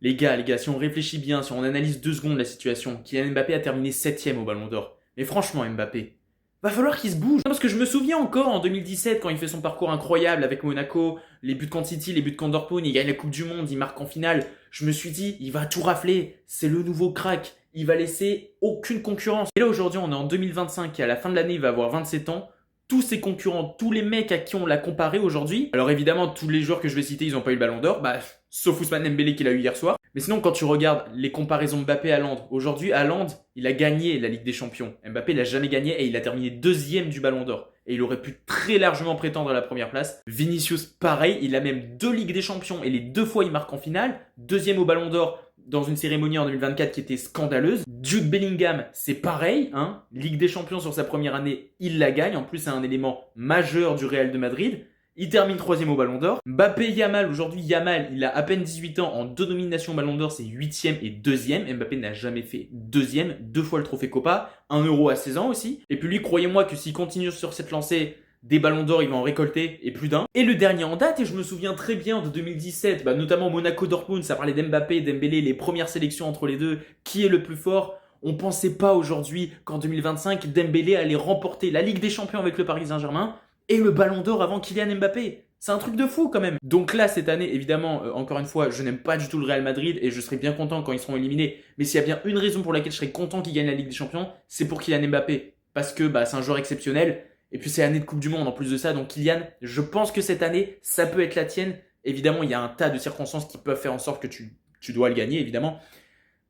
Les gars, si on réfléchit bien, si on analyse 2 secondes la situation, Kylian Mbappé a terminé 7ème au Ballon d'Or. Mais franchement, Mbappé, va falloir qu'il se bouge. Parce que je me souviens encore en 2017 quand il fait son parcours incroyable avec Monaco, les buts contre City, les buts contre Dortmund, il gagne la Coupe du Monde, il marque en finale. Je me suis dit, il va tout rafler, c'est le nouveau crack, il va laisser aucune concurrence. Et là aujourd'hui, on est en 2025 et à la fin de l'année, il va avoir 27 ans. Tous ses concurrents, tous les mecs à qui on l'a comparé aujourd'hui. Alors évidemment, tous les joueurs que je vais citer, ils n'ont pas eu le Ballon d'Or, sauf Ousmane Dembélé qu'il a eu hier soir. Mais sinon, quand tu regardes les comparaisons Mbappé-Haaland, aujourd'hui, Haaland, il a gagné la Ligue des Champions. Mbappé l'a jamais gagné et il a terminé 2ème du Ballon d'Or. Et il aurait pu très largement prétendre à la première place. Vinicius, pareil, il a même 2 Ligues des Champions et les 2 fois il marque en finale. 2ème au Ballon d'Or dans une cérémonie en 2024 qui était scandaleuse. Jude Bellingham, c'est pareil, hein. Ligue des Champions sur sa première année, il la gagne. En plus, c'est un élément majeur du Real de Madrid. Il termine 3ème au Ballon d'Or. Mbappé, Yamal, aujourd'hui Yamal, il a à peine 18 ans en 2 nominations au Ballon d'Or, c'est 8ème et 2ème. Mbappé n'a jamais fait 2ème, 2 fois le trophée Copa, 1 euro à 16 ans aussi. Et puis lui, croyez-moi que s'il continue sur cette lancée, des Ballons d'Or, il va en récolter et plus d'un. Et le dernier en date, et je me souviens très bien de 2017, notamment Monaco-Dortmund, ça parlait d'Mbappé, Dembélé, les premières sélections entre les deux, qui est le plus fort. On pensait pas aujourd'hui qu'en 2025, Dembélé allait remporter la Ligue des Champions avec le Paris Saint-Germain et le Ballon d'Or avant Kylian Mbappé. C'est un truc de fou quand même. Donc là, cette année, évidemment, encore une fois, je n'aime pas du tout le Real Madrid et je serai bien content quand ils seront éliminés. Mais s'il y a bien une raison pour laquelle je serais content qu'ils gagnent la Ligue des Champions, c'est pour Kylian Mbappé. Parce que c'est un joueur exceptionnel. Et puis c'est l'année de Coupe du Monde en plus de ça. Donc Kylian, je pense que cette année, ça peut être la tienne. Évidemment, il y a un tas de circonstances qui peuvent faire en sorte que tu dois le gagner, évidemment.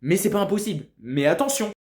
Mais c'est pas impossible. Mais attention!